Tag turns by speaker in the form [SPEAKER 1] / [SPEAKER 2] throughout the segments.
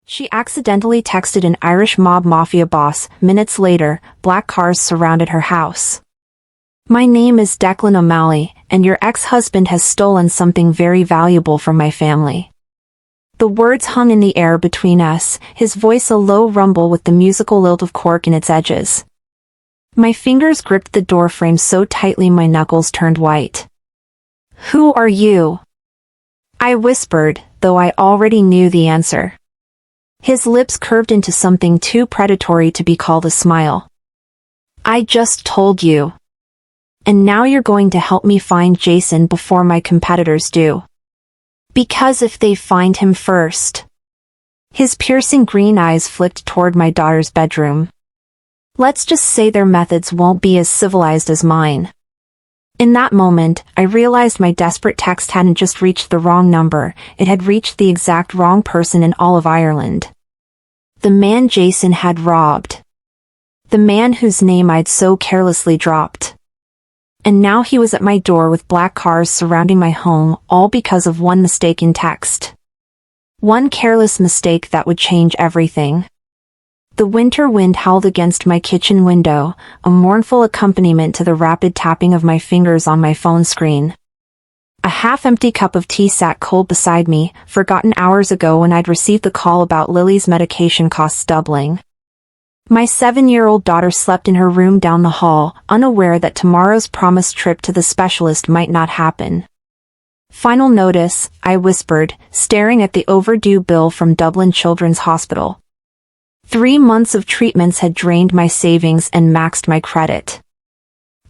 [SPEAKER 1] She accidentally texted an Irish mob mafia boss. Minutes later, black cars surrounded her house. My name is Declan O'Malley, and your ex-husband has stolen something very valuable from my family. The words hung in the air between us, his voice a low rumble with the musical lilt of cork in its edges. My fingers gripped the door frame so tightly my knuckles turned white. "Who are you?" I whispered, though I already knew the answer. His lips curved into something too predatory to be called a smile. "I just told you. And now you're going to help me find Jason before my competitors do. Because if they find him first..." His piercing green eyes flicked toward my daughter's bedroom. "Let's just say their methods won't be as civilized as mine." In that moment, I realized my desperate text hadn't just reached the wrong number, it had reached the exact wrong person in all of Ireland. The man Jason had robbed. The man whose name I'd so carelessly dropped. And now he was at my door with black cars surrounding my home, all because of one mistaken text. One careless mistake that would change everything. The winter wind howled against my kitchen window, a mournful accompaniment to the rapid tapping of my fingers on my phone screen. A half-empty cup of tea sat cold beside me, forgotten hours ago when I'd received the call about Lily's medication costs doubling. My 7-year-old daughter slept in her room down the hall, unaware that tomorrow's promised trip to the specialist might not happen. "Final notice," I whispered, staring at the overdue bill from Dublin Children's Hospital. 3 months of treatments had drained my savings and maxed my credit.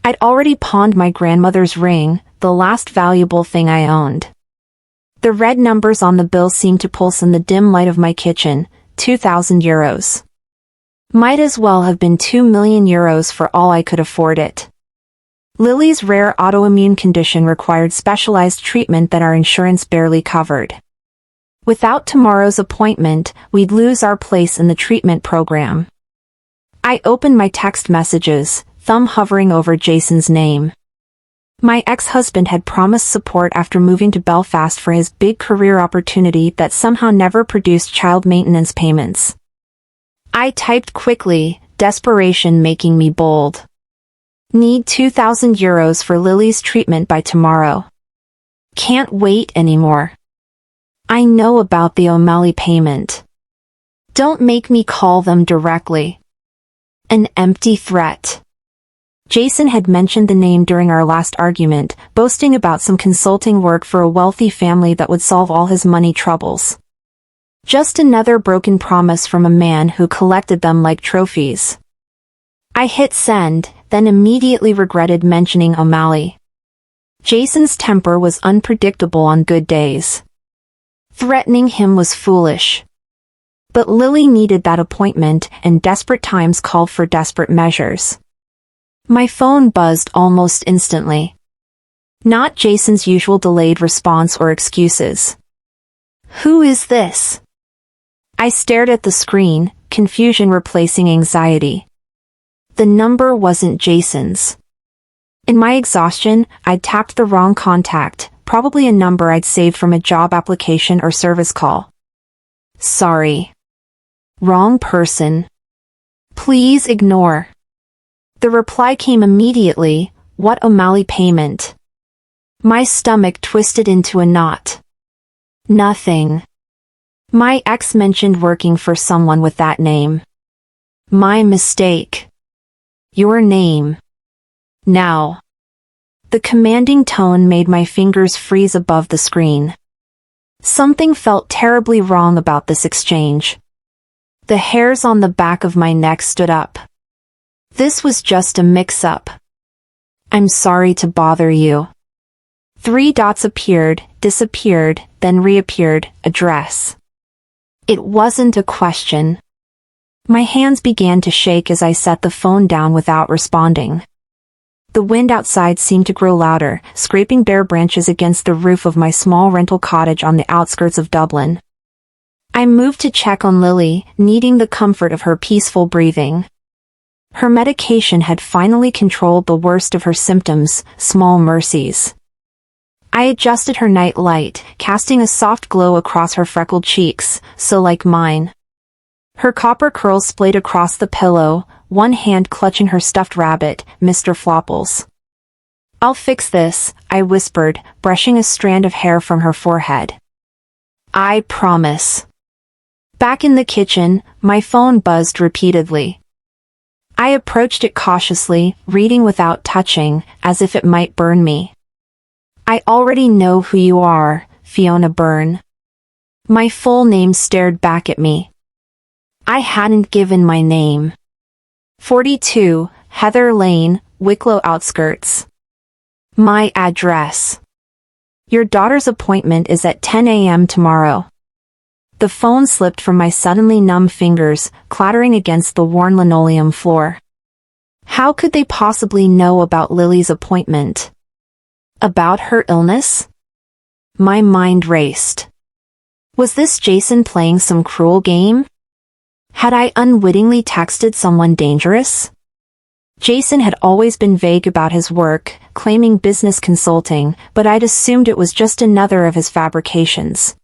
[SPEAKER 1] I'd already pawned my grandmother's ring, the last valuable thing I owned. The red numbers on the bill seemed to pulse in the dim light of my kitchen, 2,000 euros. Might as well have been 2 million euros for all I could afford it. Lily's rare autoimmune condition required specialized treatment that our insurance barely covered. Without tomorrow's appointment, we'd lose our place in the treatment program. I opened my text messages, thumb hovering over Jason's name. My ex-husband had promised support after moving to Belfast for his big career opportunity that somehow never produced child maintenance payments. I typed quickly, desperation making me bold. "Need 2,000 euros for Lily's treatment by tomorrow. Can't wait anymore. I know about the O'Malley payment. Don't make me call them directly." An empty threat. Jason had mentioned the name during our last argument, boasting about some consulting work for a wealthy family that would solve all his money troubles. Just another broken promise from a man who collected them like trophies. I hit send, then immediately regretted mentioning O'Malley. Jason's temper was unpredictable on good days. Threatening him was foolish. But Lily needed that appointment, and desperate times called for desperate measures. My phone buzzed almost instantly. Not Jason's usual delayed response or excuses. "Who is this?" I stared at the screen, confusion replacing anxiety. The number wasn't Jason's. In my exhaustion, I'd tapped the wrong contact, probably a number I'd saved from a job application or service call. "Sorry. Wrong person. Please ignore." The reply came immediately, "What O'Malley payment?" My stomach twisted into a knot. "Nothing. My ex mentioned working for someone with that name. My mistake. Your name. Now." The commanding tone made my fingers freeze above the screen. Something felt terribly wrong about this exchange. The hairs on the back of my neck stood up. This was just a mix-up. "I'm sorry to bother you." 3 dots appeared, disappeared, then reappeared, address. It wasn't a question. My hands began to shake as I set the phone down without responding. The wind outside seemed to grow louder, scraping bare branches against the roof of my small rental cottage on the outskirts of Dublin. I moved to check on Lily, needing the comfort of her peaceful breathing. Her medication had finally controlled the worst of her symptoms, small mercies. I adjusted her night light, casting a soft glow across her freckled cheeks, so like mine. Her copper curls splayed across the pillow, one hand clutching her stuffed rabbit, Mr. Flopples. "I'll fix this," I whispered, brushing a strand of hair from her forehead. "I promise." Back in the kitchen, my phone buzzed repeatedly. I approached it cautiously, reading without touching, as if it might burn me. "I already know who you are, Fiona Byrne." My full name stared back at me. I hadn't given my name. 42, Heather Lane, Wicklow Outskirts. My address. "Your daughter's appointment is at 10 a.m. tomorrow." The phone slipped from my suddenly numb fingers, clattering against the worn linoleum floor. How could they possibly know about Lily's appointment? About her illness? My mind raced. Was this Jason playing some cruel game? Had I unwittingly texted someone dangerous? Jason had always been vague about his work, claiming business consulting, but I'd assumed it was just another of his fabrications.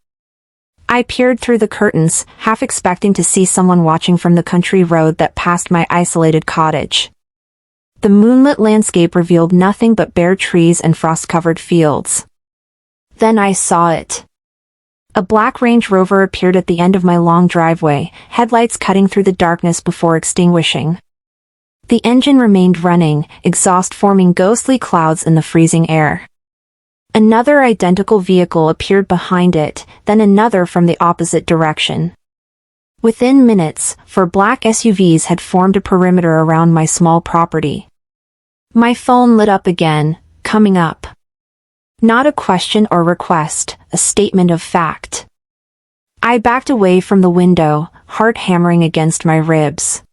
[SPEAKER 1] I peered through the curtains, half expecting to see someone watching from the country road that passed my isolated cottage. The moonlit landscape revealed nothing but bare trees and frost-covered fields. Then I saw it. A black Range Rover appeared at the end of my long driveway, headlights cutting through the darkness before extinguishing. The engine remained running, exhaust forming ghostly clouds in the freezing air. Another identical vehicle appeared behind it, then another from the opposite direction. Within minutes, 4 black SUVs had formed a perimeter around my small property. My phone lit up again, coming up. Not a question or request, a statement of fact. I backed away from the window, heart hammering against my ribs.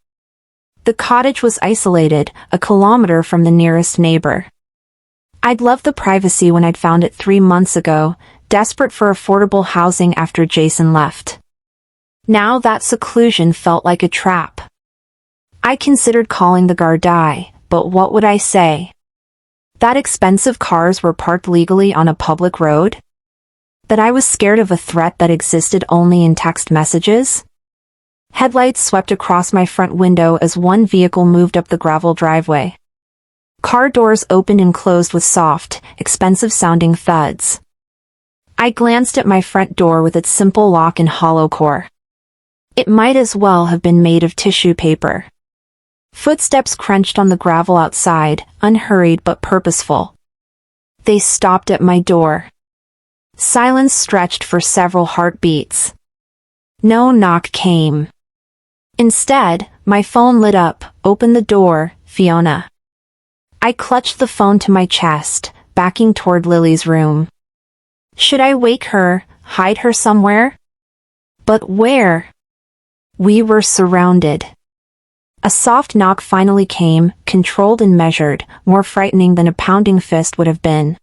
[SPEAKER 1] The cottage was isolated, a kilometer from the nearest neighbor. I'd loved the privacy when I'd found it 3 months ago, desperate for affordable housing after Jason left. Now that seclusion felt like a trap. I considered calling the Gardaí, but what would I say? That expensive cars were parked legally on a public road? That I was scared of a threat that existed only in text messages? Headlights swept across my front window as one vehicle moved up the gravel driveway. Car doors opened and closed with soft, expensive-sounding thuds. I glanced at my front door with its simple lock and hollow core. It might as well have been made of tissue paper. Footsteps crunched on the gravel outside, unhurried but purposeful. They stopped at my door. Silence stretched for several heartbeats. No knock came. Instead, my phone lit up. "Open the door, Fiona." I clutched the phone to my chest, backing toward Lily's room. Should I wake her, hide her somewhere? But where? We were surrounded. A soft knock finally came, controlled and measured, more frightening than a pounding fist would have been.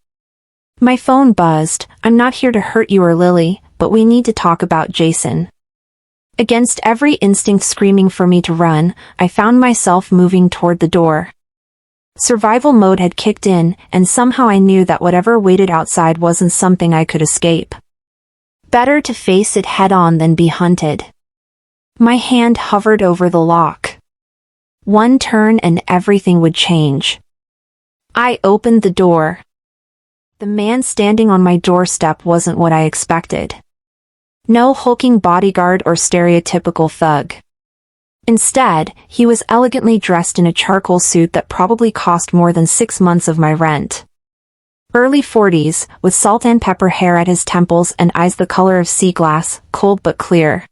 [SPEAKER 1] My phone buzzed. "I'm not here to hurt you or Lily, but we need to talk about Jason." Against every instinct screaming for me to run, I found myself moving toward the door. Survival mode had kicked in, and somehow I knew that whatever waited outside wasn't something I could escape. Better to face it head-on than be hunted. My hand hovered over the lock. One turn and everything would change. I opened the door. The man standing on my doorstep wasn't what I expected. No hulking bodyguard or stereotypical thug. Instead, he was elegantly dressed in a charcoal suit that probably cost more than 6 months of my rent. Early 40s, with salt and pepper hair at his temples and eyes the color of sea glass, cold but clear.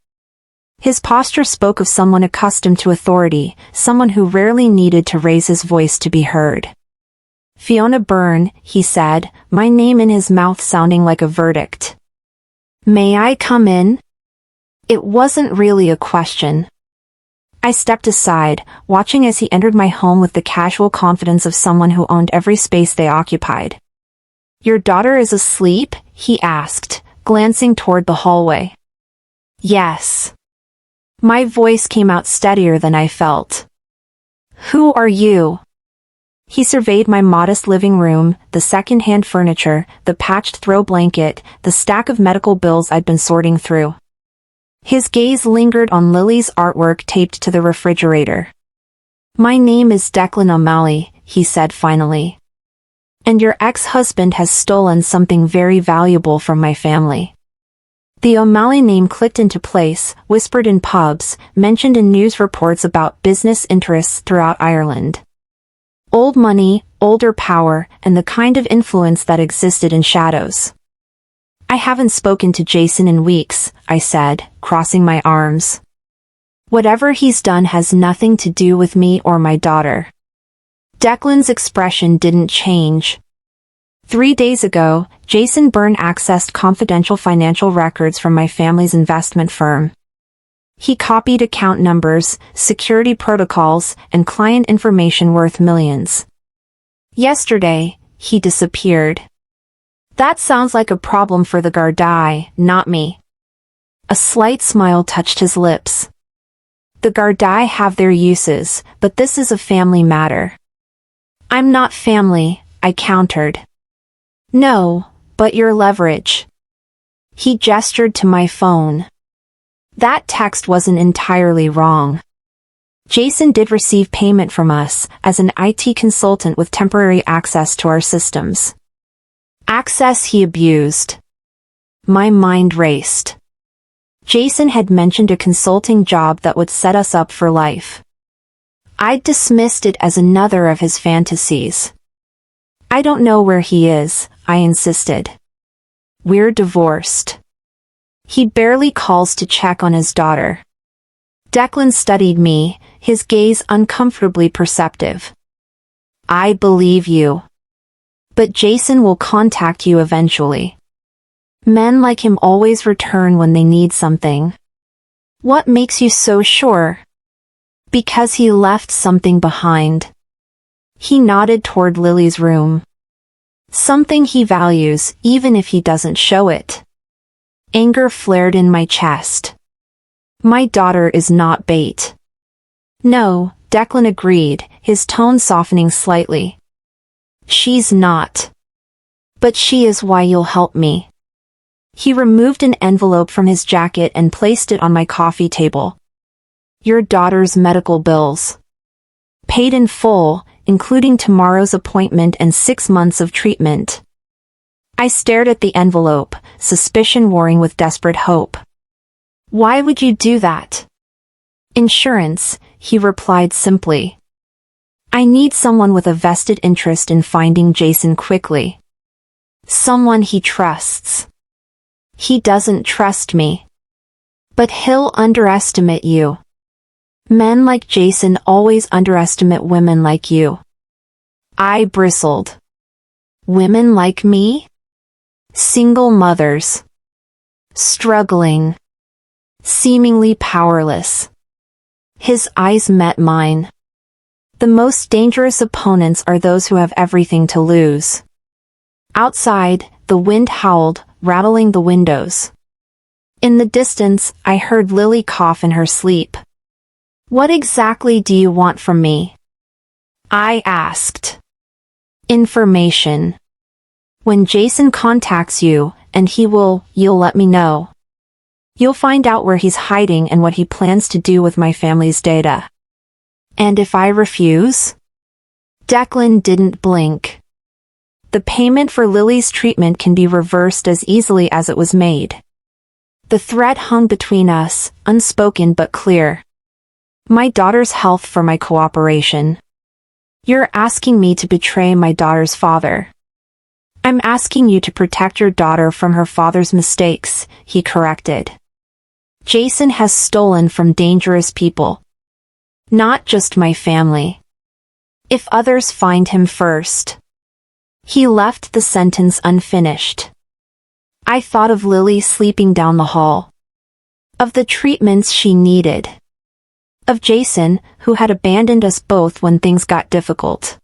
[SPEAKER 1] His posture spoke of someone accustomed to authority, someone who rarely needed to raise his voice to be heard. "Fiona Byrne," he said, my name in his mouth sounding like a verdict. "May I come in?" It wasn't really a question. I stepped aside, watching as he entered my home with the casual confidence of someone who owned every space they occupied. "Your daughter is asleep?" he asked, glancing toward the hallway. "Yes." My voice came out steadier than I felt. "Who are you?" He surveyed my modest living room, the second-hand furniture, the patched throw blanket, the stack of medical bills I'd been sorting through. His gaze lingered on Lily's artwork taped to the refrigerator. "My name is Declan O'Malley," he said finally. "And your ex-husband has stolen something very valuable from my family." The O'Malley name clicked into place, whispered in pubs, mentioned in news reports about business interests throughout Ireland. Old money, older power, and the kind of influence that existed in shadows. "I haven't spoken to Jason in weeks," I said, crossing my arms. "Whatever he's done has nothing to do with me or my daughter." Declan's expression didn't change. 3 days ago, Jason Byrne accessed confidential financial records from my family's investment firm. He copied account numbers, security protocols, and client information worth millions. Yesterday, he disappeared. "That sounds like a problem for the Gardaí, not me." A slight smile touched his lips. "The Gardaí have their uses, but this is a family matter." "I'm not family," I countered. "No, but your leverage." He gestured to my phone. That text wasn't entirely wrong. Jason did receive payment from us, as an IT consultant with temporary access to our systems. Access he abused. My mind raced. Jason had mentioned a consulting job that would set us up for life. I'd dismissed it as another of his fantasies. "I don't know where he is," I insisted. "We're divorced." "He barely calls to check on his daughter." Declan studied me, his gaze uncomfortably perceptive. "I believe you. But Jason will contact you eventually. Men like him always return when they need something." "What makes you so sure?" "Because he left something behind." He nodded toward Lily's room. "Something he values, even if he doesn't show it." Anger flared in my chest. "My daughter is not bait." "No," Declan agreed, his tone softening slightly. "She's not. But she is why you'll help me." He removed an envelope from his jacket and placed it on my coffee table. "Your daughter's medical bills. Paid in full, including tomorrow's appointment and 6 months of treatment." I stared at the envelope, suspicion warring with desperate hope. "Why would you do that?" "Insurance," he replied simply. "I need someone with a vested interest in finding Jason quickly. Someone he trusts." "He doesn't trust me." "But he'll underestimate you." "Men like Jason always underestimate women like you." I bristled. "Women like me?" "Single mothers. Struggling. Seemingly powerless." His eyes met mine. "The most dangerous opponents are those who have everything to lose." Outside, the wind howled, rattling the windows. In the distance, I heard Lily cough in her sleep. "What exactly do you want from me?" I asked. "Information. When Jason contacts you, and you'll let me know. You'll find out where he's hiding and what he plans to do with my family's data." "And if I refuse?" Declan didn't blink. "The payment for Lily's treatment can be reversed as easily as it was made." The threat hung between us, unspoken but clear. My daughter's health for my cooperation. "You're asking me to betray my daughter's father." "I'm asking you to protect your daughter from her father's mistakes," he corrected. "Jason has stolen from dangerous people. Not just my family. If others find him first." He left the sentence unfinished. I thought of Lily sleeping down the hall. Of the treatments she needed. Of Jason, who had abandoned us both when things got difficult.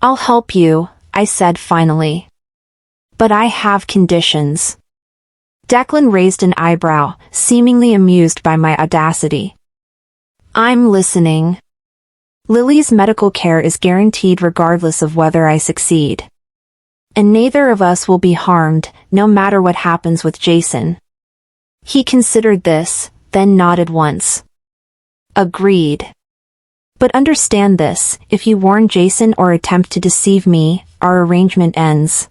[SPEAKER 1] "I'll help you," I said finally. "But I have conditions." Declan raised an eyebrow, seemingly amused by my audacity. "I'm listening." "Lily's medical care is guaranteed regardless of whether I succeed. And neither of us will be harmed, no matter what happens with Jason." He considered this, then nodded once. Agreed. But understand this, if you warn Jason or attempt to deceive me, our arrangement ends.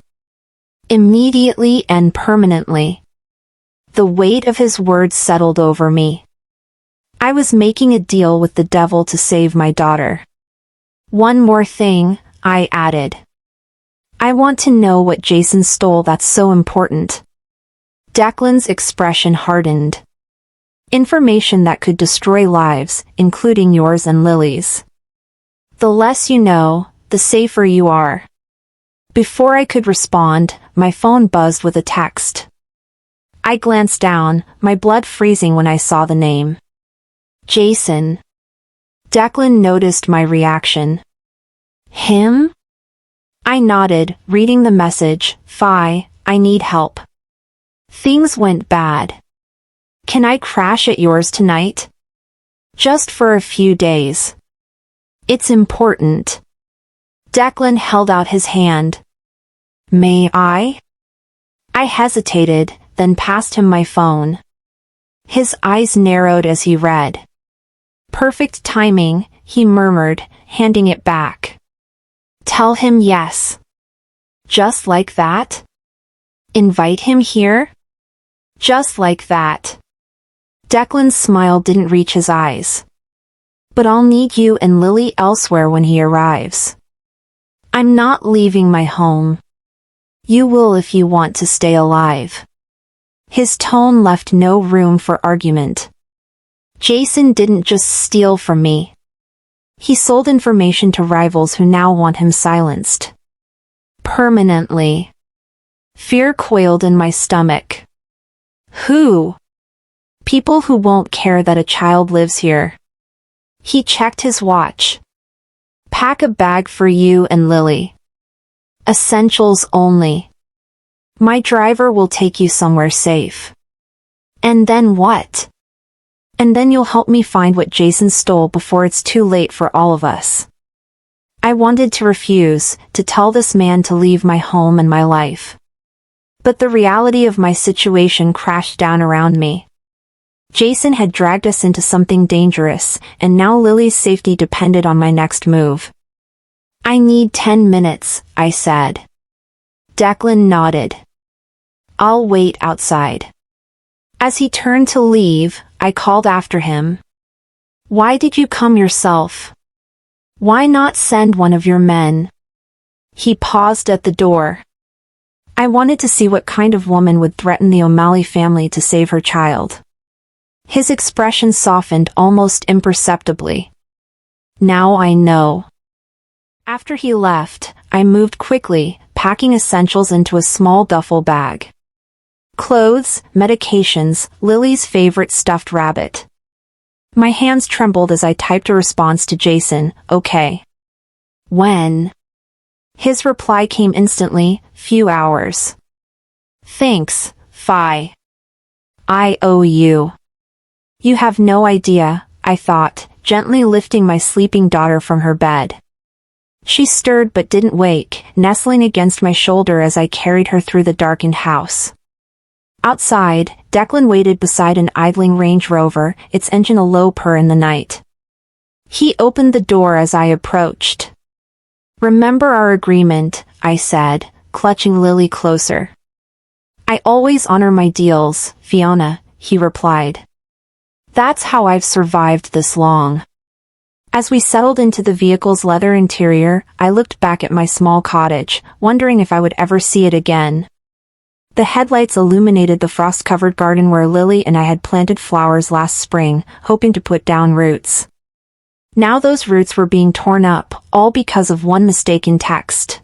[SPEAKER 1] Immediately and permanently. The weight of his words settled over me. I was making a deal with the devil to save my daughter. One more thing, I added. I want to know what Jason stole that's so important. Declan's expression hardened. Information that could destroy lives, including yours and Lily's. The less you know, the safer you are. Before I could respond, my phone buzzed with a text. I glanced down, my blood freezing when I saw the name. Jason. Declan noticed my reaction. Him? I nodded, reading the message. Fi, I need help. Things went bad. Can I crash at yours tonight? Just for a few days. It's important. Declan held out his hand. May I? I hesitated, then passed him my phone. His eyes narrowed as he read. Perfect timing, he murmured, handing it back. Tell him yes. Just like that? Invite him here? Just like that. Declan's smile didn't reach his eyes. But I'll need you and Lily elsewhere when he arrives. I'm not leaving my home. You will if you want to stay alive. His tone left no room for argument. Jason didn't just steal from me. He sold information to rivals who now want him silenced. Permanently. Fear coiled in my stomach. Who? People who won't care that a child lives here. He checked his watch. Pack a bag for you and Lily. Essentials only. My driver will take you somewhere safe. And then what? And then you'll help me find what Jason stole before it's too late for all of us. I wanted to refuse, to tell this man to leave my home and my life. But the reality of my situation crashed down around me. Jason had dragged us into something dangerous, and now Lily's safety depended on my next move. I need 10 minutes, I said. Declan nodded. I'll wait outside. As he turned to leave, I called after him. Why did you come yourself? Why not send one of your men? He paused at the door. I wanted to see what kind of woman would threaten the O'Malley family to save her child. His expression softened almost imperceptibly. Now I know. After he left, I moved quickly, packing essentials into a small duffel bag. Clothes, medications, Lily's favorite stuffed rabbit. My hands trembled as I typed a response to Jason, okay. When? His reply came instantly, few hours. Thanks, Fi. I owe you. You have no idea, I thought, gently lifting my sleeping daughter from her bed. She stirred but didn't wake, nestling against my shoulder as I carried her through the darkened house. Outside, Declan waited beside an idling Range Rover, its engine a low purr in the night. He opened the door as I approached. Remember our agreement, I said, clutching Lily closer. I always honor my deals, Fiona, he replied. That's how I've survived this long. As we settled into the vehicle's leather interior, I looked back at my small cottage, wondering if I would ever see it again. The headlights illuminated the frost-covered garden where Lily and I had planted flowers last spring, hoping to put down roots. Now those roots were being torn up, all because of one mistaken text.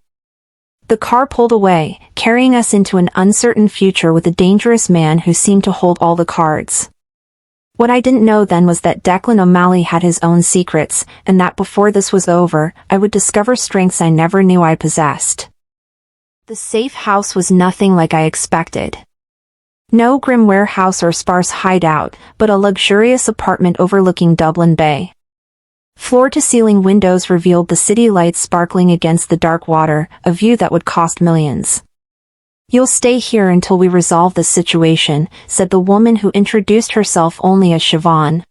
[SPEAKER 1] The car pulled away, carrying us into an uncertain future with a dangerous man who seemed to hold all the cards. What I didn't know then was that Declan O'Malley had his own secrets, and that before this was over, I would discover strengths I never knew I possessed. The safe house was nothing like I expected. No grim warehouse or sparse hideout, but a luxurious apartment overlooking Dublin Bay. Floor-to-ceiling windows revealed the city lights sparkling against the dark water, a view that would cost millions. You'll stay here until we resolve this situation, said the woman who introduced herself only as Siobhan.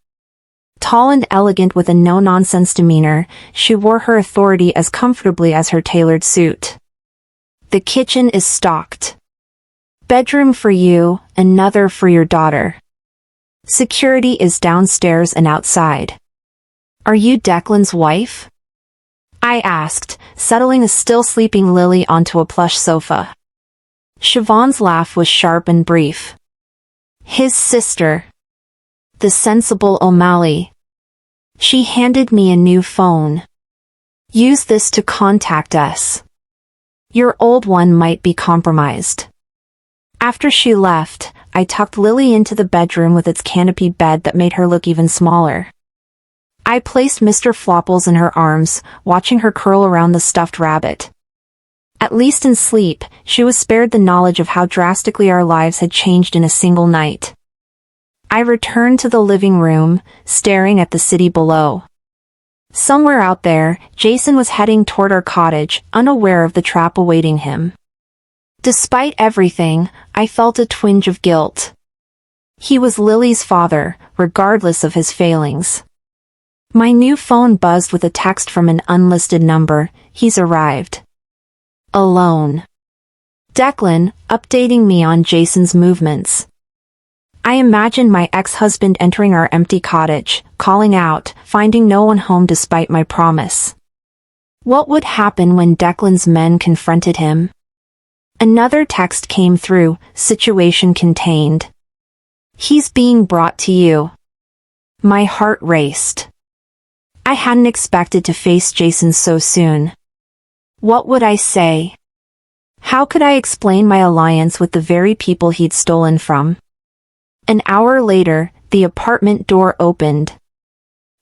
[SPEAKER 1] Tall and elegant with a no-nonsense demeanor, she wore her authority as comfortably as her tailored suit. The kitchen is stocked. Bedroom for you, another for your daughter. Security is downstairs and outside. Are you Declan's wife? I asked, settling a still sleeping Lily onto a plush sofa. Siobhan's laugh was sharp and brief. His sister. The sensible O'Malley. She handed me a new phone. Use this to contact us. Your old one might be compromised. After she left, I tucked Lily into the bedroom with its canopy bed that made her look even smaller. I placed Mr. Flopples in her arms, watching her curl around the stuffed rabbit. At least in sleep, she was spared the knowledge of how drastically our lives had changed in a single night. I returned to the living room, staring at the city below. Somewhere out there, Jason was heading toward our cottage, unaware of the trap awaiting him. Despite everything, I felt a twinge of guilt. He was Lily's father, regardless of his failings. My new phone buzzed with a text from an unlisted number. He's arrived. Alone. Declan, updating me on Jason's movements. I imagined my ex-husband entering our empty cottage, calling out, finding no one home despite my promise. What would happen when Declan's men confronted him? Another text came through, situation contained. He's being brought to you. My heart raced. I hadn't expected to face Jason so soon. What would I say? How could I explain my alliance with the very people he'd stolen from? An hour later, the apartment door opened.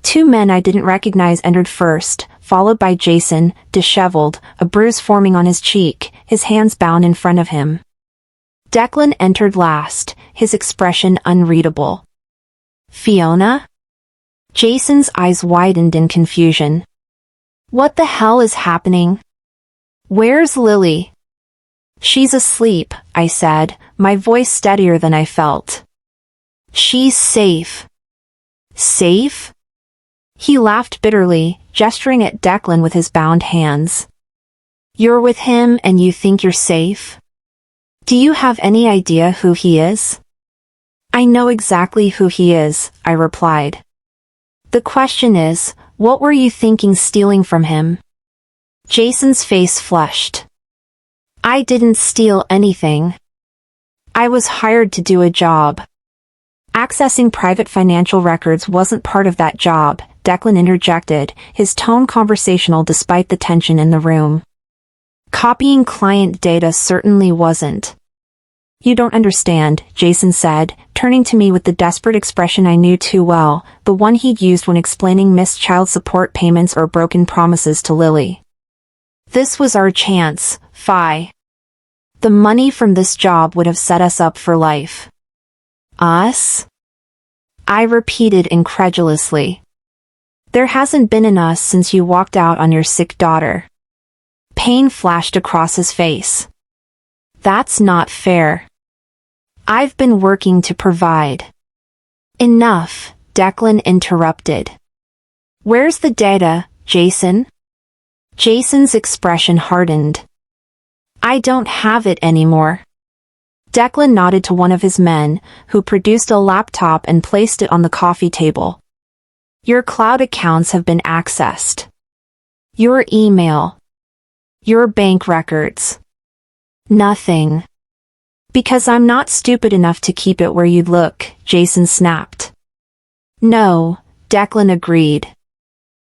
[SPEAKER 1] Two men I didn't recognize entered first, followed by Jason, disheveled, a bruise forming on his cheek, his hands bound in front of him. Declan entered last, his expression unreadable. Fiona? Jason's eyes widened in confusion. What the hell is happening? Where's Lily? She's asleep, I said, my voice steadier than I felt. She's safe. Safe? He laughed bitterly, gesturing at Declan with his bound hands. You're with him and you think you're safe? Do you have any idea who he is? I know exactly who he is, I replied. The question is, what were you thinking stealing from him? Jason's face flushed. I didn't steal anything. I was hired to do a job. Accessing private financial records wasn't part of that job, Declan interjected, his tone conversational despite the tension in the room. Copying client data certainly wasn't. You don't understand, Jason said, turning to me with the desperate expression I knew too well, the one he'd used when explaining missed child support payments or broken promises to Lily. This was our chance, Fi. The money from this job would have set us up for life. Us? I repeated incredulously. There hasn't been an us since you walked out on your sick daughter. Pain flashed across his face. That's not fair. I've been working to provide. Enough, Declan interrupted. Where's the data, Jason? Jason's expression hardened. I don't have it anymore. Declan nodded to one of his men, who produced a laptop and placed it on the coffee table. Your cloud accounts have been accessed. Your email. Your bank records. Nothing. Because I'm not stupid enough to keep it where you'd look, Jason snapped. No, Declan agreed.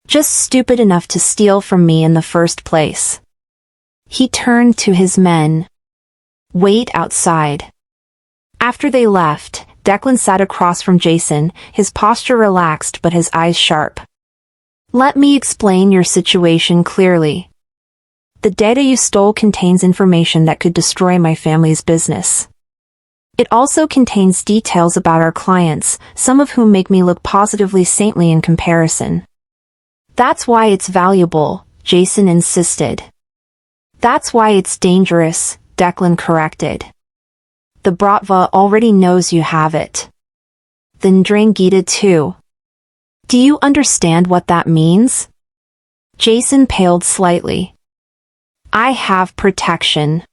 [SPEAKER 1] Just stupid enough to steal from me in the first place. He turned to his men. Wait outside. After they left, Declan sat across from Jason, his posture relaxed but his eyes sharp. Let me explain your situation clearly. The data you stole contains information that could destroy my family's business. It also contains details about our clients, some of whom make me look positively saintly in comparison. That's why it's valuable, Jason insisted. That's why it's dangerous, Declan corrected. The bratva already knows you have it. The Ndrangheta too. Do you understand what that means? Jason paled slightly. I have protection.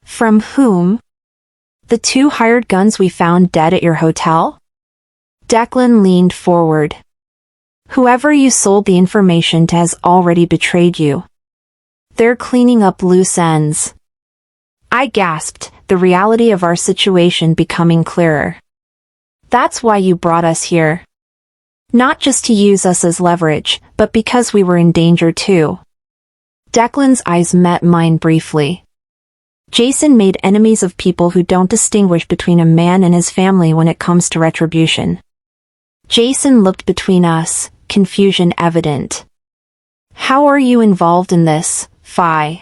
[SPEAKER 1] From whom? The 2 hired guns we found dead at your hotel? Declan leaned forward. Whoever you sold the information to has already betrayed you. They're cleaning up loose ends. I gasped, the reality of our situation becoming clearer. That's why you brought us here. Not just to use us as leverage, but because we were in danger too. Declan's eyes met mine briefly. Jason made enemies of people who don't distinguish between a man and his family when it comes to retribution. Jason looked between us, confusion evident. How are you involved in this, Fi?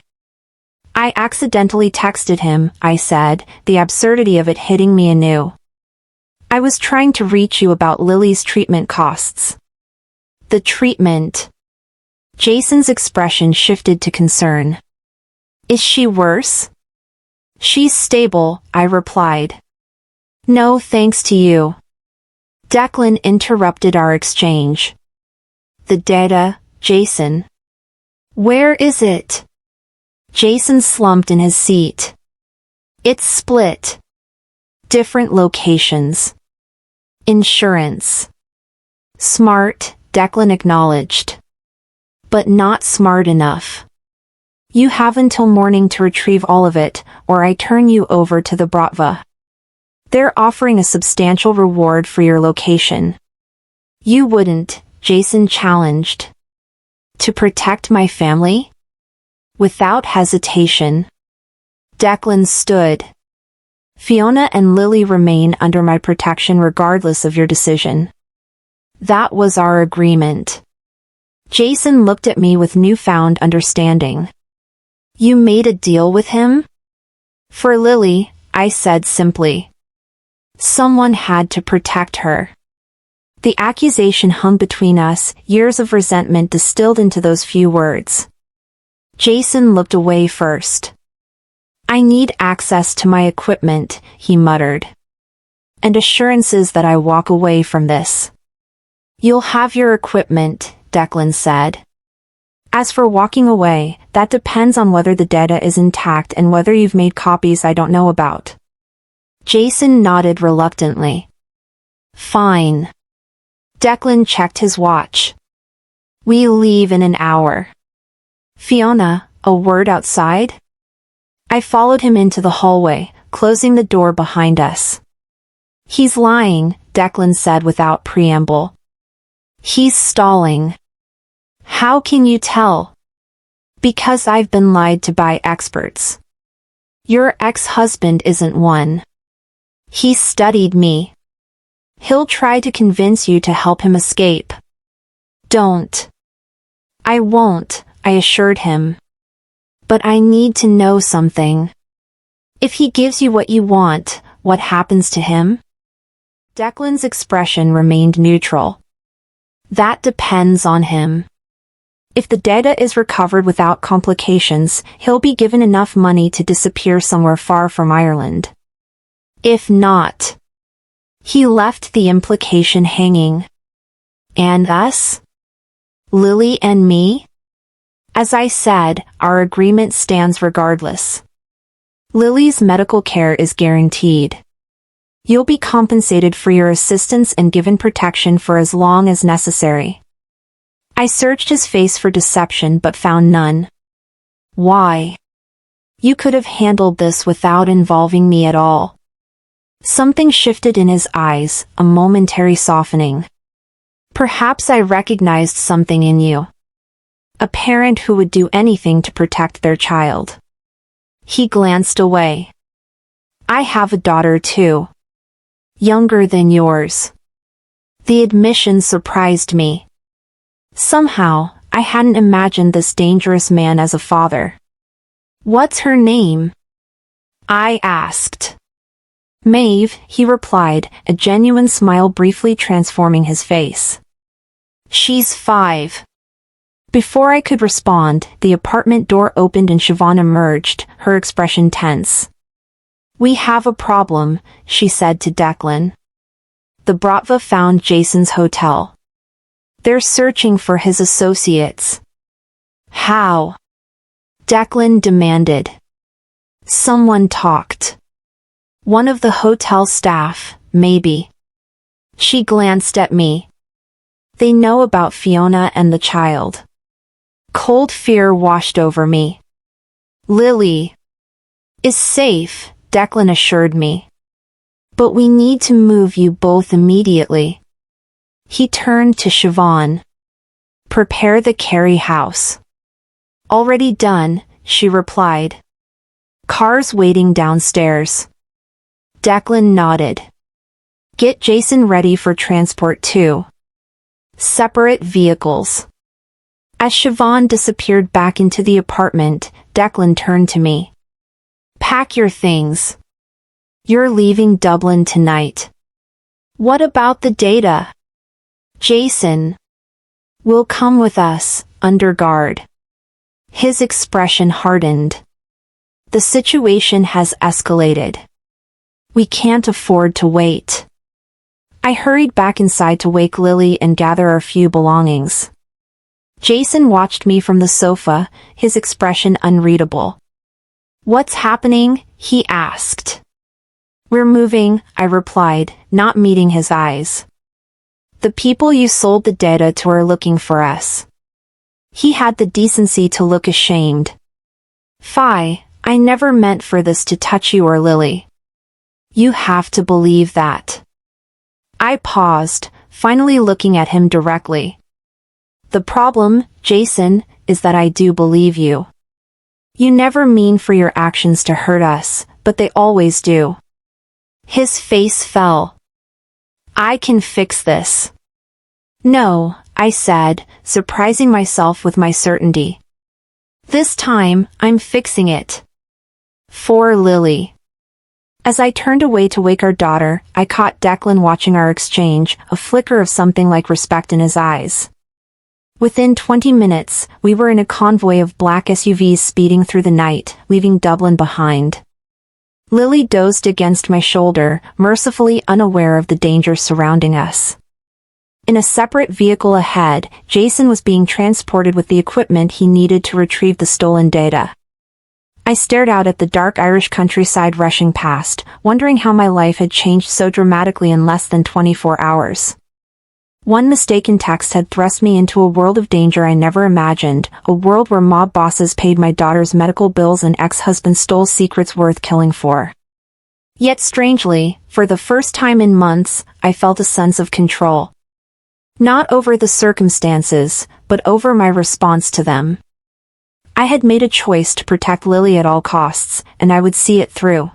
[SPEAKER 1] I accidentally texted him, I said, the absurdity of it hitting me anew. I was trying to reach you about Lily's treatment costs. The treatment. Jason's expression shifted to concern. Is she worse? She's stable, I replied. No thanks to you. Declan interrupted our exchange. The data, Jason. Where is it? Jason slumped in his seat. It's split. Different locations. Insurance. Smart, Declan acknowledged. But not smart enough. You have until morning to retrieve all of it, or I turn you over to the bratva. They're offering a substantial reward for your location. You wouldn't, Jason challenged. To protect my family? Without hesitation. Declan stood. Fiona and Lily remain under my protection regardless of your decision. That was our agreement. Jason looked at me with newfound understanding. You made a deal with him? For Lily, I said simply. Someone had to protect her. The accusation hung between us, years of resentment distilled into those few words. Jason looked away first. I need access to my equipment, he muttered. And assurances that I walk away from this. You'll have your equipment, Declan said. As for walking away, that depends on whether the data is intact and whether you've made copies I don't know about. Jason nodded reluctantly. Fine. Declan checked his watch. We leave in an hour. Fiona, a word outside? I followed him into the hallway, closing the door behind us. He's lying, Declan said without preamble. He's stalling. How can you tell? Because I've been lied to by experts. Your ex-husband isn't one. He studied me. He'll try to convince you to help him escape. Don't. I won't, I assured him. But I need to know something. If he gives you what you want, what happens to him? Declan's expression remained neutral. That depends on him. If the data is recovered without complications, he'll be given enough money to disappear somewhere far from Ireland. If not, he left the implication hanging. And us? Lily and me? As I said, our agreement stands regardless. Lily's medical care is guaranteed. You'll be compensated for your assistance and given protection for as long as necessary. I searched his face for deception but found none. Why? You could have handled this without involving me at all. Something shifted in his eyes, a momentary softening. Perhaps I recognized something in you. A parent who would do anything to protect their child. He glanced away. I have a daughter too. Younger than yours. The admission surprised me. Somehow, I hadn't imagined this dangerous man as a father. What's her name? I asked. Maeve, he replied, a genuine smile briefly transforming his face. She's 5. Before I could respond, the apartment door opened and Siobhan emerged, her expression tense. "We have a problem," she said to Declan. "The Bratva found Jason's hotel. They're searching for his associates." "How?" Declan demanded. "Someone talked. One of the hotel staff, maybe." She glanced at me. "They know about Fiona and the child." Cold fear washed over me. "Lily is safe," Declan assured me. "But we need to move you both immediately." He turned to Siobhan. "Prepare the Carey house." "Already done," she replied. "Cars waiting downstairs." Declan nodded. "Get Jason ready for transport too. Separate vehicles." As Siobhan disappeared back into the apartment, Declan turned to me. "Pack your things. You're leaving Dublin tonight." "What about the data?" "Jason will come with us, under guard." His expression hardened. "The situation has escalated. We can't afford to wait." I hurried back inside to wake Lily and gather our few belongings. Jason watched me from the sofa, his expression unreadable. "What's happening?" he asked. "We're moving," I replied, not meeting his eyes. "The people you sold the data to are looking for us." He had the decency to look ashamed. "Fie, I never meant for this to touch you or Lily." "You have to believe that." I paused, finally looking at him directly. "The problem, Jason, is that I do believe you. You never mean for your actions to hurt us, but they always do." His face fell. "I can fix this." "No," I said, surprising myself with my certainty. "This time, I'm fixing it. For Lily." As I turned away to wake our daughter, I caught Declan watching our exchange, a flicker of something like respect in his eyes. Within 20 minutes, we were in a convoy of black SUVs speeding through the night, leaving Dublin behind. Lily dozed against my shoulder, mercifully unaware of the danger surrounding us. In a separate vehicle ahead, Jason was being transported with the equipment he needed to retrieve the stolen data. I stared out at the dark Irish countryside rushing past, wondering how my life had changed so dramatically in less than 24 hours. One mistaken text had thrust me into a world of danger I never imagined, a world where mob bosses paid my daughter's medical bills and ex-husband stole secrets worth killing for. Yet strangely, for the first time in months, I felt a sense of control. Not over the circumstances, but over my response to them. I had made a choice to protect Lily at all costs, and I would see it through.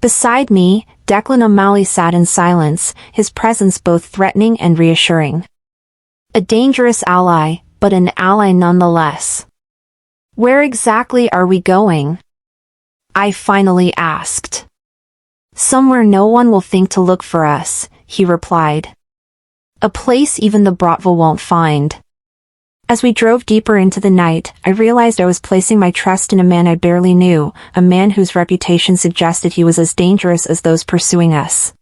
[SPEAKER 1] Beside me, Declan O'Malley sat in silence, his presence both threatening and reassuring. A dangerous ally, but an ally nonetheless. "Where exactly are we going?" I finally asked. "Somewhere no one will think to look for us," he replied. "A place even the Bratva won't find." As we drove deeper into the night, I realized I was placing my trust in a man I barely knew, a man whose reputation suggested he was as dangerous as those pursuing us.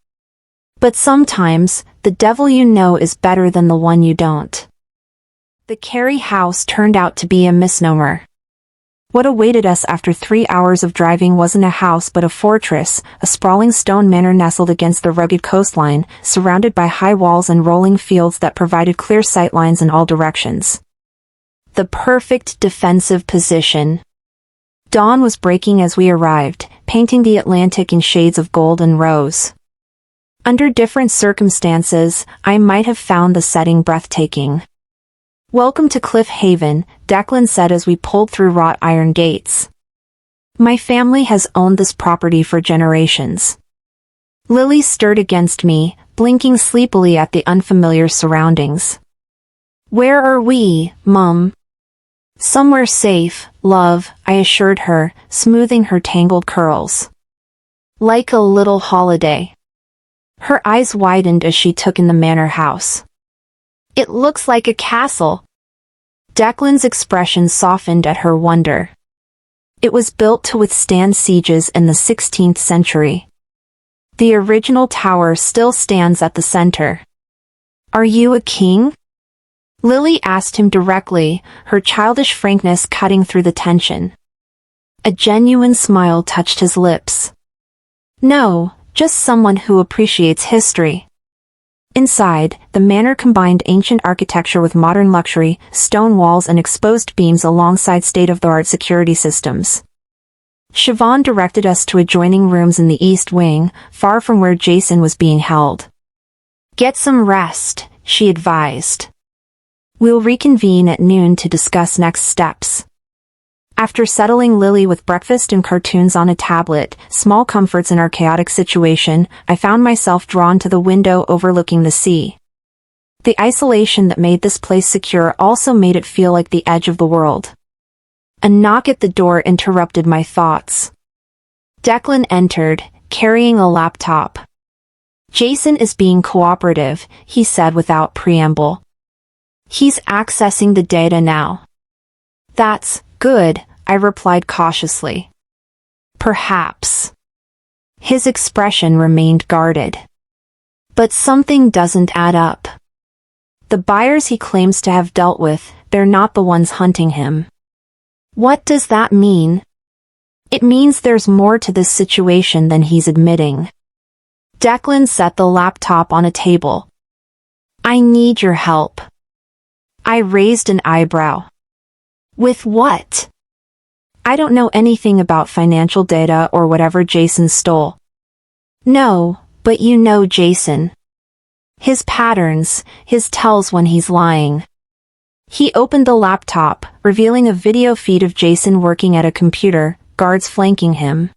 [SPEAKER 1] But sometimes, the devil you know is better than the one you don't. The Carey house turned out to be a misnomer. What awaited us after 3 hours of driving wasn't a house but a fortress, a sprawling stone manor nestled against the rugged coastline, surrounded by high walls and rolling fields that provided clear sightlines in all directions. The perfect defensive position. Dawn was breaking as we arrived, painting the Atlantic in shades of gold and rose. Under different circumstances, I might have found the setting breathtaking. "Welcome to Cliff Haven," Declan said as we pulled through wrought iron gates. "My family has owned this property for generations." Lily stirred against me, blinking sleepily at the unfamiliar surroundings. "Where are we, Mum?" "Somewhere safe, love," I assured her, smoothing her tangled curls. "Like a little holiday." Her eyes widened as she took in the manor house. "It looks like a castle." Declan's expression softened at her wonder. It was built to withstand sieges in the 16th century. The original tower still stands at the center. Are you a king? Lily asked him directly, her childish frankness cutting through the tension. A genuine smile touched his lips. No, just someone who appreciates history. Inside, the manor combined ancient architecture with modern luxury, stone walls and exposed beams alongside state-of-the-art security systems. Siobhan directed us to adjoining rooms in the East Wing, far from where Jason was being held. Get some rest, she advised. We'll reconvene at noon to discuss next steps. After settling Lily with breakfast and cartoons on a tablet, small comforts in our chaotic situation, I found myself drawn to the window overlooking the sea. The isolation that made this place secure also made it feel like the edge of the world. A knock at the door interrupted my thoughts. Declan entered, carrying a laptop. Jason is being cooperative, he said without preamble. He's accessing the data now. That's good, I replied cautiously. Perhaps. His expression remained guarded. But something doesn't add up. The buyers he claims to have dealt with, they're not the ones hunting him. What does that mean? It means there's more to this situation than he's admitting. Declan set the laptop on a table. I need your help. I raised an eyebrow. With what? I don't know anything about financial data or whatever Jason stole. No, but you know Jason. His patterns, his tells when he's lying. He opened the laptop, revealing a video feed of Jason working at a computer, guards flanking him.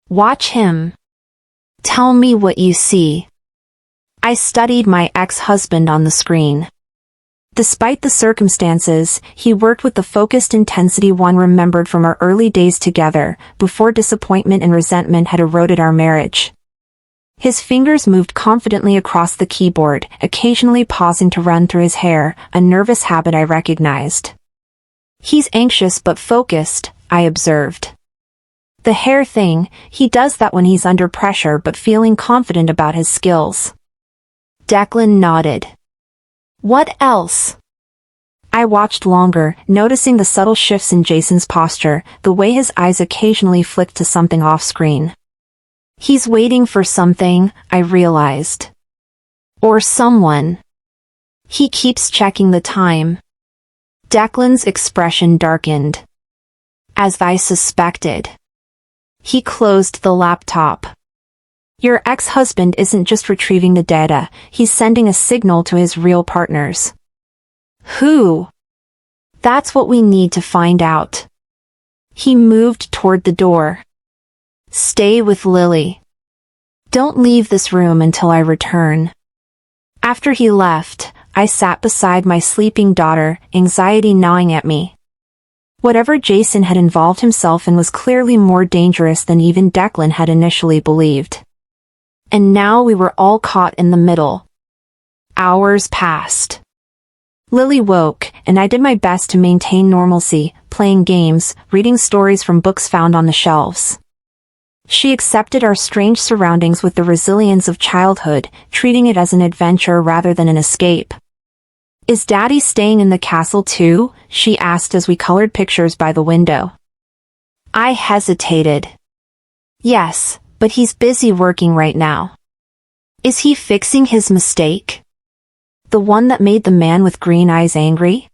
[SPEAKER 1] Watch him. Tell me what you see. I studied my ex-husband on the screen. Despite the circumstances, he worked with the focused intensity one remembered from our early days together, before disappointment and resentment had eroded our marriage. His fingers moved confidently across the keyboard, occasionally pausing to run through his hair, a nervous habit I recognized. He's anxious but focused, I observed. The hair thing, he does that when he's under pressure but feeling confident about his skills. Declan nodded. What else? I watched longer, noticing the subtle shifts in Jason's posture, the way his eyes occasionally flicked to something off-screen. He's waiting for something, I realized. Or someone. He keeps checking the time. Declan's expression darkened. As I suspected. He closed the laptop. Your ex-husband isn't just retrieving the data, he's sending a signal to his real partners. Who? That's what we need to find out. He moved toward the door. Stay with Lily. Don't leave this room until I return. After he left, I sat beside my sleeping daughter, anxiety gnawing at me. Whatever Jason had involved himself in was clearly more dangerous than even Declan had initially believed. And now we were all caught in the middle. Hours passed. Lily woke, and I did my best to maintain normalcy, playing games, reading stories from books found on the shelves. She accepted our strange surroundings with the resilience of childhood, treating it as an adventure rather than an escape. Is Daddy staying in the castle too? She asked as we colored pictures by the window. I hesitated. Yes, but he's busy working right now. Is he fixing his mistake? The one that made the man with green eyes angry?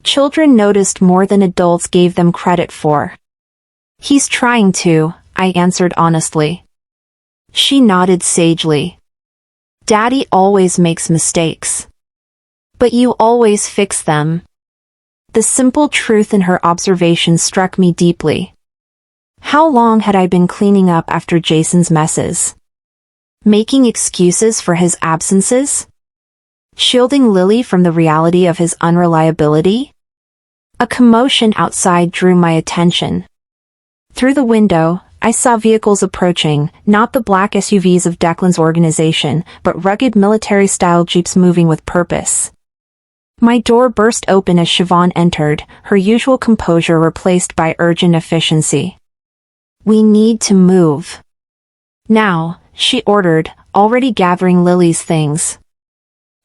[SPEAKER 1] Children noticed more than adults gave them credit for. He's trying to, I answered honestly. She nodded sagely. Daddy always makes mistakes. But you always fix them. The simple truth in her observation struck me deeply. How long had I been cleaning up after Jason's messes? Making excuses for his absences? Shielding Lily from the reality of his unreliability? A commotion outside drew my attention. Through the window, I saw vehicles approaching, not the black SUVs of Declan's organization, but rugged military-style jeeps moving with purpose. My door burst open as Siobhan entered, her usual composure replaced by urgent efficiency. "We need to move. Now," she ordered, already gathering Lily's things.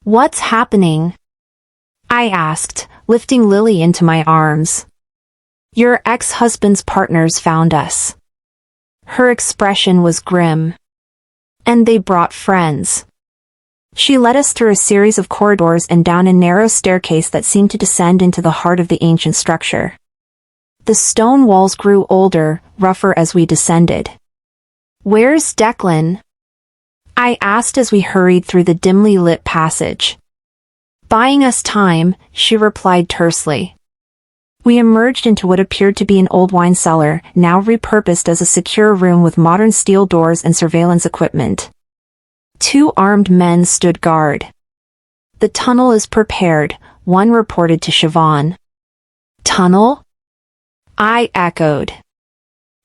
[SPEAKER 1] "What's happening?" I asked, lifting Lily into my arms. "Your ex-husband's partners found us." Her expression was grim. "And they brought friends." She led us through a series of corridors and down a narrow staircase that seemed to descend into the heart of the ancient structure. The stone walls grew older, rougher as we descended. "Where's Declan?" I asked as we hurried through the dimly lit passage. "Buying us time," she replied tersely. We emerged into what appeared to be an old wine cellar, now repurposed as a secure room with modern steel doors and surveillance equipment. 2 armed men stood guard. "The tunnel is prepared," one reported to Siobhan. "Tunnel?" I echoed.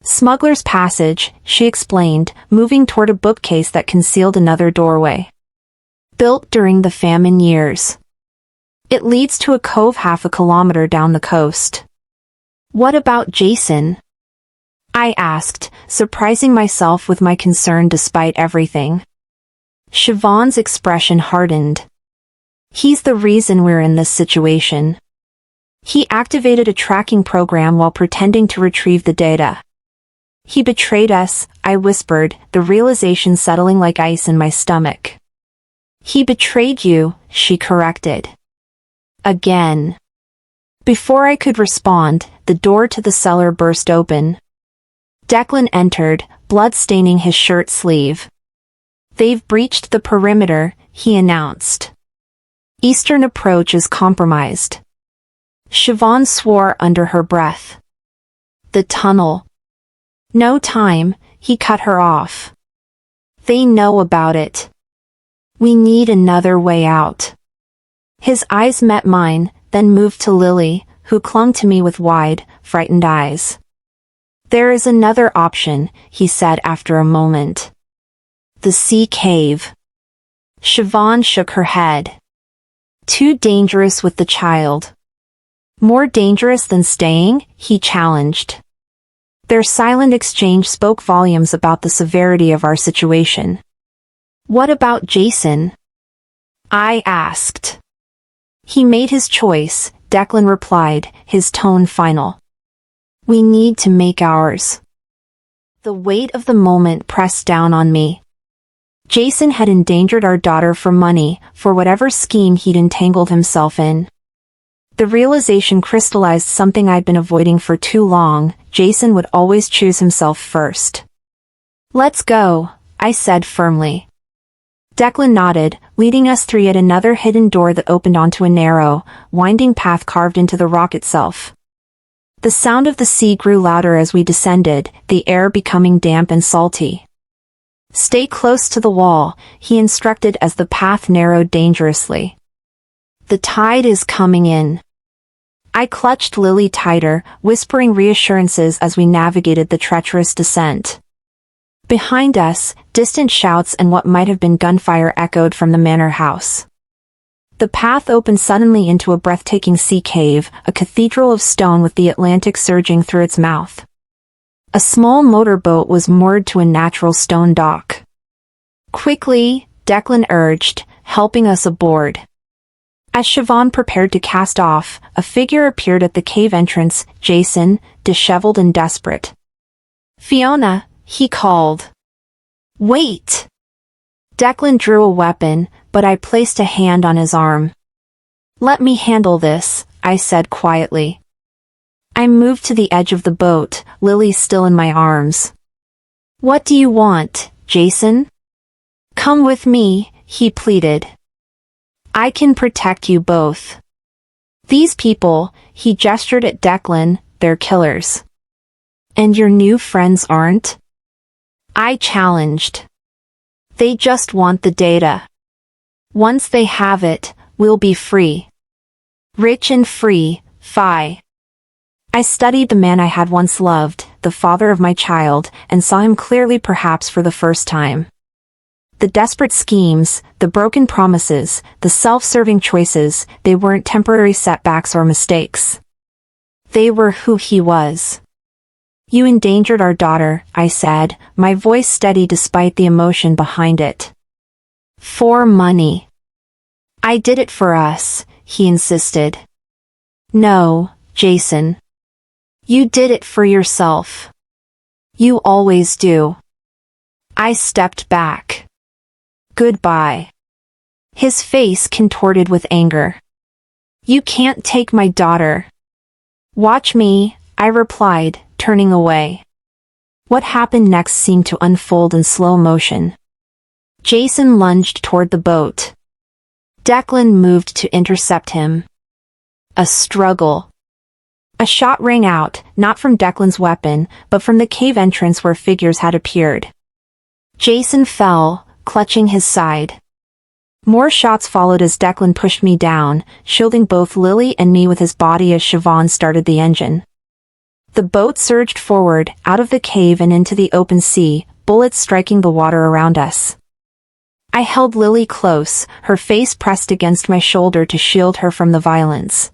[SPEAKER 1] "Smuggler's Passage," she explained, moving toward a bookcase that concealed another doorway. "Built during the famine years. It leads to a cove half a kilometer down the coast." "What about Jason?" I asked, surprising myself with my concern despite everything. Siobhan's expression hardened. "He's the reason we're in this situation. He activated a tracking program while pretending to retrieve the data." "He betrayed us," I whispered, the realization settling like ice in my stomach. "He betrayed you," she corrected. Again. Before I could respond, the door to the cellar burst open. Declan entered, blood staining his shirt sleeve. "They've breached the perimeter," he announced. "Eastern approach is compromised." Siobhan swore under her breath. "The tunnel." "No time," he cut her off. "They know about it. We need another way out." His eyes met mine, then moved to Lily, who clung to me with wide, frightened eyes. "There is another option," he said after a moment. "The sea cave." Siobhan shook her head. "Too dangerous with the child." "More dangerous than staying?" he challenged. Their silent exchange spoke volumes about the severity of our situation. "What about Jason?" I asked. "He made his choice," Declan replied, his tone final. "We need to make ours." The weight of the moment pressed down on me. Jason had endangered our daughter for money, for whatever scheme he'd entangled himself in. The realization crystallized something I'd been avoiding for too long: Jason would always choose himself first. "Let's go," I said firmly. Declan nodded, leading us through yet another hidden door that opened onto a narrow, winding path carved into the rock itself. The sound of the sea grew louder as we descended, the air becoming damp and salty. "Stay close to the wall," he instructed as the path narrowed dangerously. "The tide is coming in." I clutched Lily tighter, whispering reassurances as we navigated the treacherous descent. Behind us, distant shouts and what might have been gunfire echoed from the manor house. The path opened suddenly into a breathtaking sea cave, a cathedral of stone with the Atlantic surging through its mouth. A small motorboat was moored to a natural stone dock. "Quickly," Declan urged, helping us aboard. As Siobhan prepared to cast off, a figure appeared at the cave entrance, Jason, disheveled and desperate. "Fiona," he called. "Wait!" Declan drew a weapon, but I placed a hand on his arm. "Let me handle this," I said quietly. I moved to the edge of the boat, Lily still in my arms. "What do you want, Jason?" "Come with me," he pleaded. "I can protect you both. These people," he gestured at Declan, "they're killers." "And your new friends aren't?" I challenged. "They just want the data. Once they have it, we'll be free. Rich and free, fi." I studied the man I had once loved, the father of my child, and saw him clearly perhaps for the first time. The desperate schemes, the broken promises, the self-serving choices, they weren't temporary setbacks or mistakes. They were who he was. You endangered our daughter, I said, my voice steady despite the emotion behind it. For money. I did it for us, he insisted. No, Jason. You did it for yourself. You always do. I stepped back. Goodbye. His face contorted with anger. You can't take my daughter. Watch me, I replied, turning away. What happened next seemed to unfold in slow motion. Jason lunged toward the boat. Declan moved to intercept him. A struggle. A shot rang out, not from Declan's weapon, but from the cave entrance where figures had appeared. Jason fell, clutching his side. More shots followed as Declan pushed me down, shielding both Lily and me with his body as Siobhan started the engine. The boat surged forward, out of the cave and into the open sea, bullets striking the water around us. I held Lily close, her face pressed against my shoulder to shield her from the violence.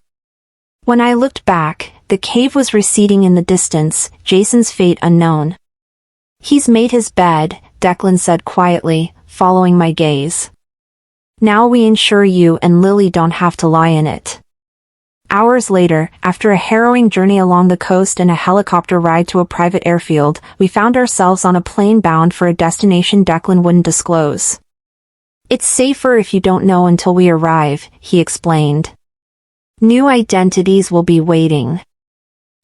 [SPEAKER 1] When I looked back, the cave was receding in the distance, Jason's fate unknown. He's made his bed, Declan said quietly, following my gaze. Now we ensure you and Lily don't have to lie in it. Hours later, after a harrowing journey along the coast and a helicopter ride to a private airfield, we found ourselves on a plane bound for a destination Declan wouldn't disclose. It's safer if you don't know until we arrive, he explained. New identities will be waiting.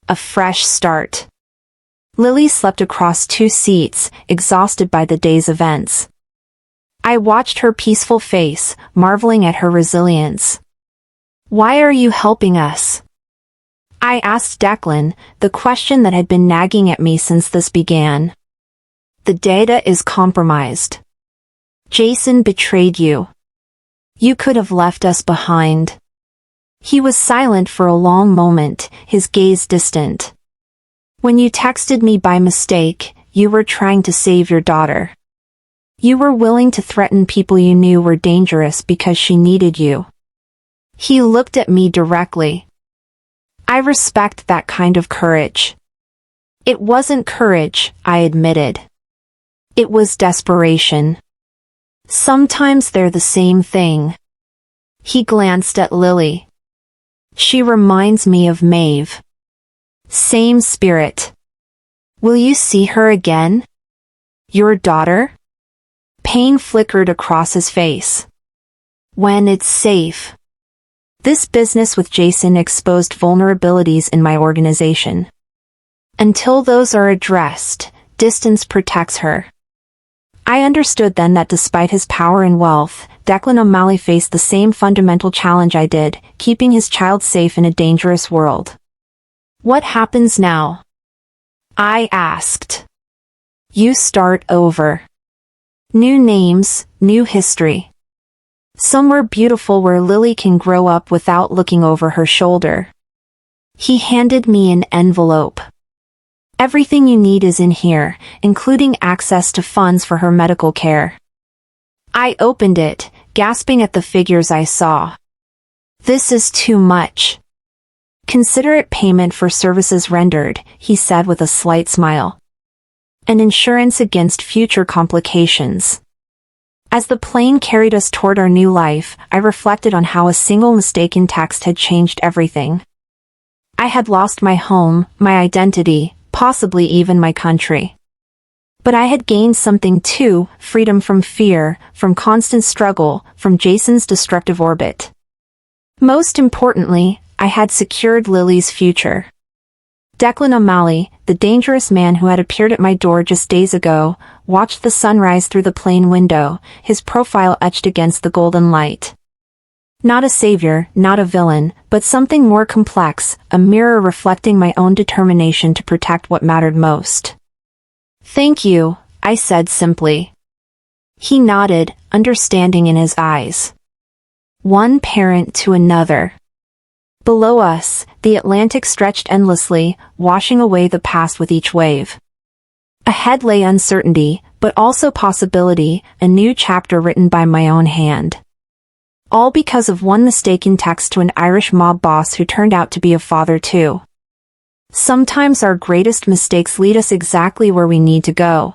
[SPEAKER 1] A fresh start. Lily slept across 2 seats, exhausted by the day's events. I watched her peaceful face, marveling at her resilience. Why are you helping us? I asked Declan, the question that had been nagging at me since this began. The data is compromised. Jason betrayed you. You could have left us behind. He was silent for a long moment, his gaze distant. When you texted me by mistake, you were trying to save your daughter. You were willing to threaten people you knew were dangerous because she needed you. He looked at me directly. I respect that kind of courage. It wasn't courage, I admitted. It was desperation. Sometimes they're the same thing. He glanced at Lily. She reminds me of Maeve. Same spirit. Will you see her again? Your daughter? Pain flickered across his face. When it's safe. This business with Jason exposed vulnerabilities in my organization. Until those are addressed, distance protects her. I understood then that despite his power and wealth, Declan O'Malley faced the same fundamental challenge I did, keeping his child safe in a dangerous world. What happens now? I asked. You start over. New names, new history. Somewhere beautiful where Lily can grow up without looking over her shoulder. He handed me an envelope. Everything you need is in here, including access to funds for her medical care. I opened it, gasping at the figures I saw. This is too much. Consider it payment for services rendered, he said with a slight smile. An insurance against future complications. As the plane carried us toward our new life, I reflected on how a single mistaken text had changed everything. I had lost my home, my identity, possibly even my country. But I had gained something too, freedom from fear, from constant struggle, from Jason's destructive orbit. Most importantly, I had secured Lily's future. Declan O'Malley, the dangerous man who had appeared at my door just days ago, watched the sunrise through the plane window, his profile etched against the golden light. Not a savior, not a villain, but something more complex, a mirror reflecting my own determination to protect what mattered most. Thank you, I said simply. He nodded, understanding in his eyes. One parent to another. Below us, the Atlantic stretched endlessly, washing away the past with each wave. Ahead lay uncertainty, but also possibility, a new chapter written by my own hand. All because of one mistaken text to an Irish mob boss who turned out to be a father too. Sometimes our greatest mistakes lead us exactly where we need to go.